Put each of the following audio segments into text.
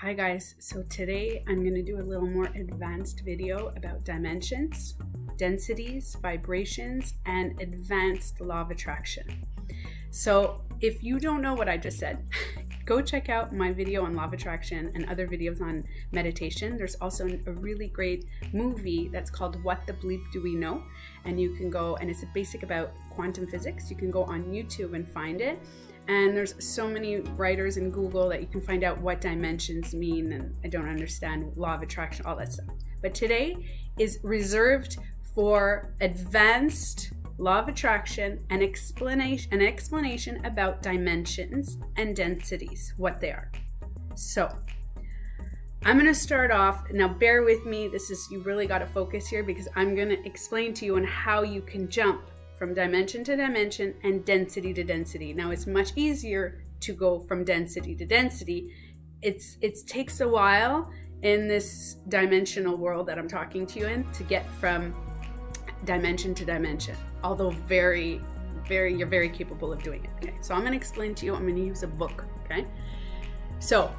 Hi guys, so today I'm going to do a little more advanced video about dimensions, densities, vibrations, and advanced law of attraction. So if you don't know what I just said, go check out my video on law of attraction and other videos on meditation. There's also a really great movie that's called What the Bleep Do We Know? And you can go, and it's a basic about quantum physics. You can go on YouTube and find it. And there's so many writers in Google that you can find out what dimensions mean, and I don't understand law of attraction, all that stuff. But today is reserved for advanced law of attraction and an explanation about dimensions and densities, what they are. So I'm going to start off. Now bear with me. You really got to focus here because I'm going to explain to you on how you can jump from dimension to dimension and density to density. Now it's much easier to go from density to density. It takes a while in this dimensional world that I'm talking to you in to get from dimension to dimension, although you're very capable of doing it. Okay, so I'm going to explain to you. I'm going to use a book. Okay, so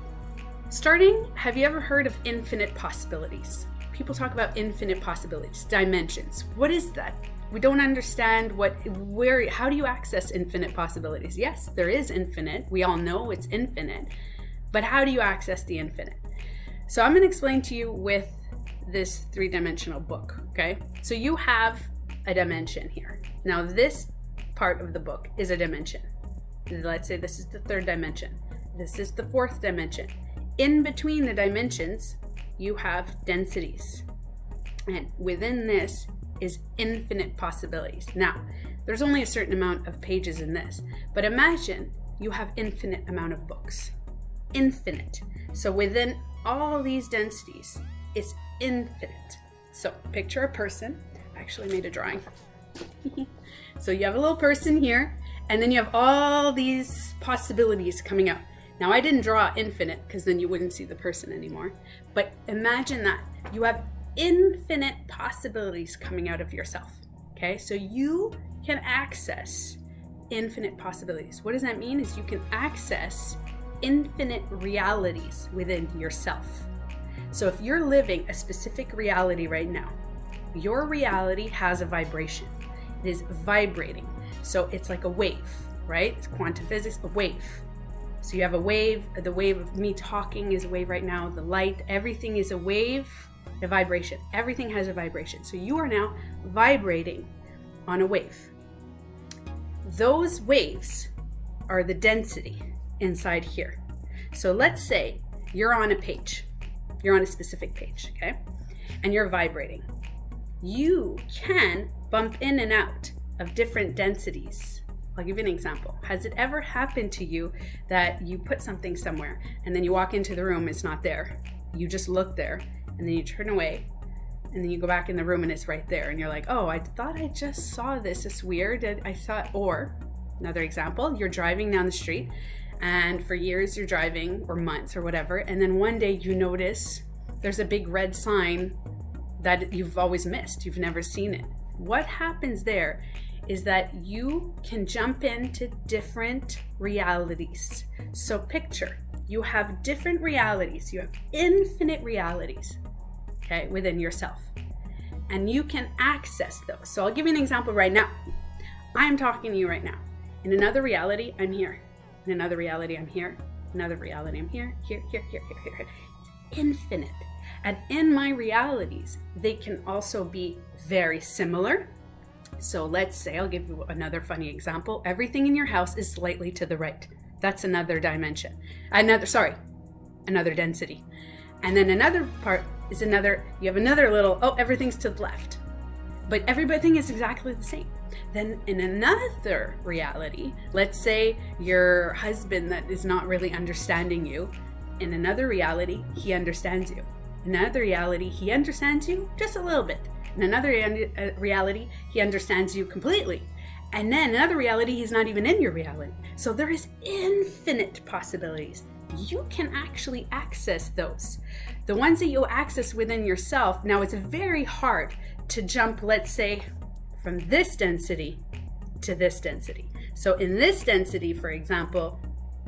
starting, have you ever heard of infinite possibilities? People talk about infinite possibilities, dimensions. What is that? We don't understand how do you access infinite possibilities? Yes, there is infinite. We all know it's infinite, but how do you access the infinite? So I'm going to explain to you with this three-dimensional book, okay? So you have a dimension here. Now this part of the book is a dimension. Let's say this is the third dimension. This is the fourth dimension. In between the dimensions, you have densities. And within this is infinite possibilities. Now, there's only a certain amount of pages in this, but imagine you have infinite amount of books. Infinite. So within all these densities, it's infinite. So picture a person. I actually made a drawing. So you have a little person here, and then you have all these possibilities coming out. Now I didn't draw infinite because then you wouldn't see the person anymore. But imagine that you have infinite possibilities coming out of yourself. Okay, so you can access infinite possibilities. What does that mean? Is you can access infinite realities within yourself. So if you're living a specific reality right now, your reality has a vibration. It is vibrating. So it's like a wave, right? It's quantum physics, a wave. So you have a wave. The wave of me talking is a wave right now. The light, everything is a wave, a vibration. Everything has a vibration. So you are now vibrating on a wave. Those waves are the density inside here. So let's say you're on a page. You're on a specific page, okay? And you're vibrating. You can bump in and out of different densities. I'll give you an example. Has it ever happened to you that you put something somewhere and then you walk into the room, it's not there. You just look there and then you turn away and then you go back in the room and it's right there. And you're like, oh, I thought I just saw this. It's weird. Or another example, you're driving down the street and for years you're driving, or months or whatever. And then one day you notice there's a big red sign that you've always missed. You've never seen it. What happens there is that you can jump into different realities. So picture, you have different realities. You have infinite realities, okay, within yourself. And you can access those. So I'll give you an example right now. I'm talking to you right now. In another reality, I'm here. In another reality, I'm here. Another reality, I'm here, here. It's infinite. And in my realities, they can also be very similar. So let's say, I'll give you another funny example. Everything in your house is slightly to the right. That's another dimension. Another density. And then another part is you have another little, everything's to the left. But everything is exactly the same. Then in another reality, let's say your husband that is not really understanding you, in another reality, he understands you. In another reality, he understands you just a little bit. In another reality, he understands you completely. And then in another reality, he's not even in your reality. So there is infinite possibilities. You can actually access those. The ones that you access within yourself, now it's very hard to jump, let's say, from this density to this density. So in this density, for example,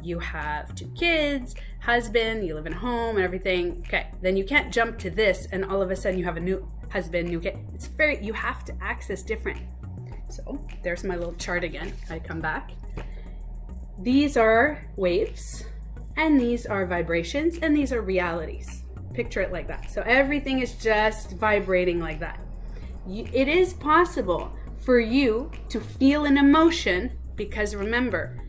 you have 2 kids, husband, you live in a home and everything. Okay, then you can't jump to this and all of a sudden you have a new husband, new kid. You have to access different. So there's my little chart again. I come back. These are waves, and these are vibrations, and these are realities. Picture it like that. So everything is just vibrating like that. It is possible for you to feel an emotion, because remember,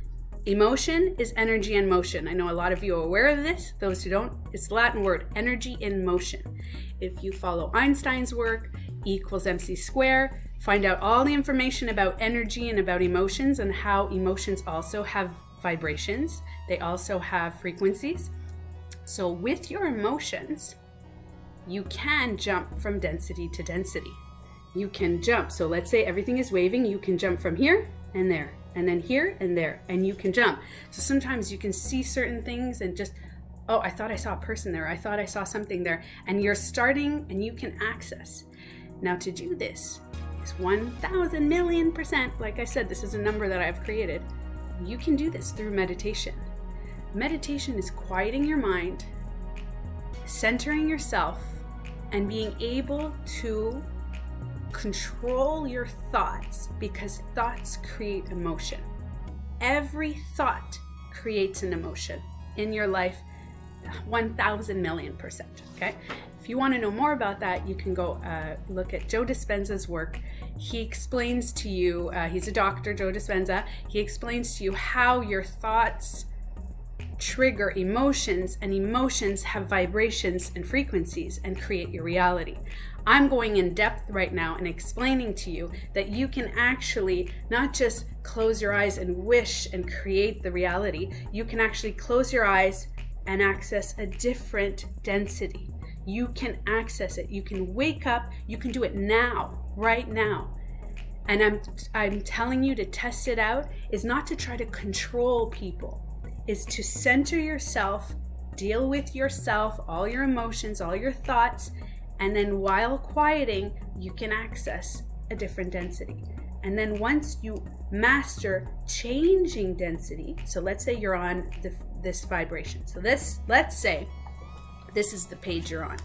emotion is energy in motion. I know a lot of you are aware of this. Those who don't, it's the Latin word, energy in motion. If you follow Einstein's work, E equals mc squared, find out all the information about energy and about emotions and how emotions also have vibrations. They also have frequencies. So with your emotions, you can jump from density to density. You can jump. So let's say everything is waving. You can jump from here and there, and then here and there, and you can jump. So sometimes you can see certain things and just, oh, I thought I saw a person there. I thought I saw something there. And you're starting and you can access. Now to do this is 1,000 million %. Like I said, this is a number that I've created. You can do this through meditation. Meditation is quieting your mind, centering yourself, and being able to control your thoughts, because thoughts create emotion. Every thought creates an emotion in your life, 1,000 million %. Okay? If you want to know more about that, you can go look at Joe Dispenza's work. He explains to you, he's a doctor, Joe Dispenza, he explains to you how your thoughts trigger emotions, and emotions have vibrations and frequencies and create your reality. I'm going in depth right now and explaining to you that you can actually not just close your eyes and wish and create the reality, you can actually close your eyes and access a different density. You can access it. You can wake up. You can do it now, right now. And I'm telling you to test it out is not to try to control people, is to center yourself, deal with yourself, all your emotions, all your thoughts, and then while quieting, you can access a different density. And then once you master changing density, so let's say you're on this vibration. So let's say this is the page you're on,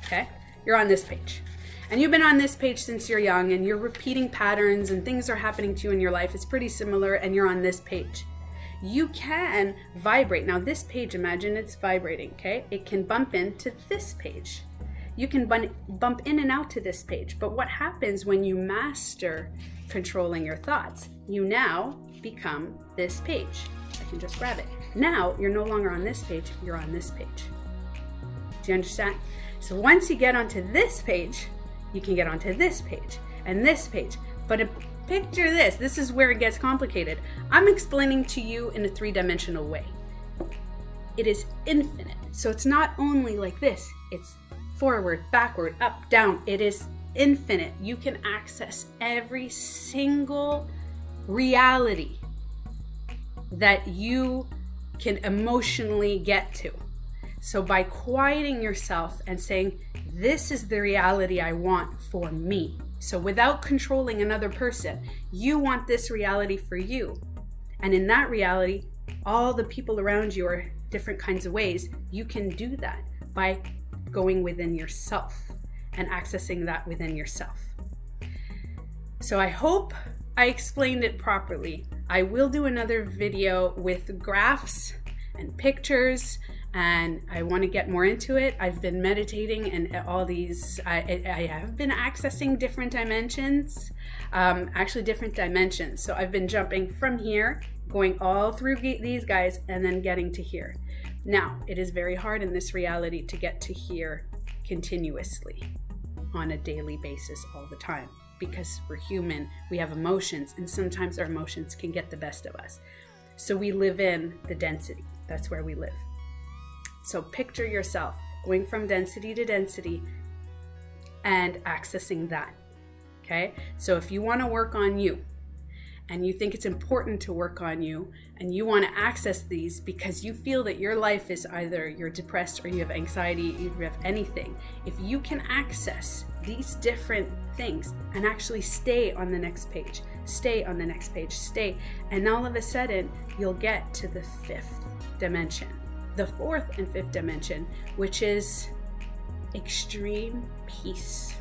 okay? You're on this page. And you've been on this page since you're young, and you're repeating patterns and things are happening to you in your life. It's pretty similar, and you're on this page. You can vibrate. Now this page, imagine it's vibrating, okay? It can bump into this page. You can bump in and out to this page. But what happens when you master controlling your thoughts? You now become this page. I can just grab it. Now you're no longer on this page, you're on this page. Do you understand? So once you get onto this page, you can get onto this page and this page. But picture this. This is where it gets complicated. I'm explaining to you in a 3-dimensional way. It is infinite. So it's not only like this. It's forward, backward, up, down. It is infinite. You can access every single reality that you can emotionally get to. So by quieting yourself and saying, this is the reality I want for me. So without controlling another person, you want this reality for you. And in that reality, all the people around you are different kinds of ways. You can do that by going within yourself and accessing that within yourself. So I hope I explained it properly. I will do another video with graphs and pictures, and I want to get more into it. I've been meditating and all these, I have been accessing different dimensions, actually different dimensions. So I've been jumping from here, going all through these guys, and then getting to here. Now, it is very hard in this reality to get to here continuously on a daily basis all the time, because we're human, we have emotions, and sometimes our emotions can get the best of us. So we live in the density. That's where we live. So picture yourself going from density to density and accessing that, okay? So if you want to work on you, and you think it's important to work on you, and you want to access these because you feel that your life is either you're depressed or you have anxiety, you have anything, if you can access these different things and actually stay on the next page, stay on the next page, stay. And all of a sudden, you'll get to the 5th dimension, the 4th and 5th dimension, which is extreme peace.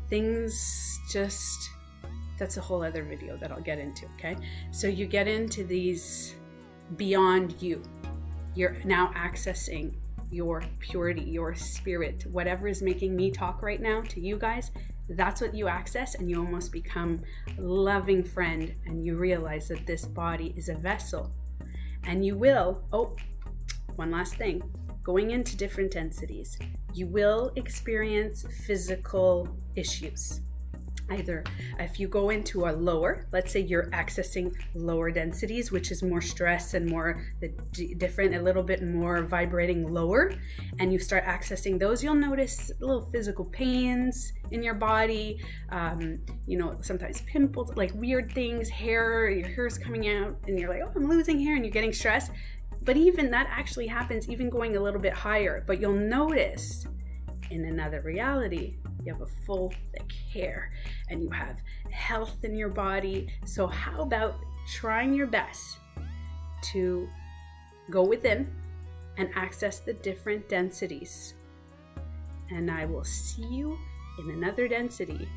Things just, that's a whole other video that I'll get into, okay? So you get into these beyond you. You're now accessing your purity, your spirit, whatever is making me talk right now to you guys, that's what you access, and you almost become a loving friend, and you realize that this body is a vessel. And you will, one last thing, going into different densities, you will experience physical issues. Either if you go into a lower, let's say you're accessing lower densities, which is more stress and more different, a little bit more vibrating lower, and you start accessing those, you'll notice little physical pains in your body, sometimes pimples, like weird things, your hair's coming out, and you're like, oh, I'm losing hair, and you're getting stressed. But even that actually happens even going a little bit higher. But you'll notice in another reality, you have a full, thick hair, and you have health in your body. So how about trying your best to go within and access the different densities? And I will see you in another density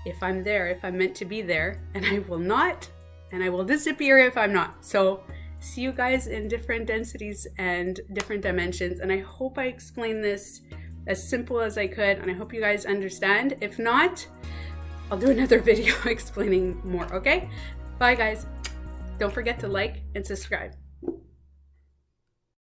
if I'm there, if I'm meant to be there, and I will not, and I will disappear if I'm not. So see you guys in different densities and different dimensions. And I hope I explained this as simple as I could, and I hope you guys understand. If not, I'll do another video explaining more, okay? Bye guys. Don't forget to like and subscribe.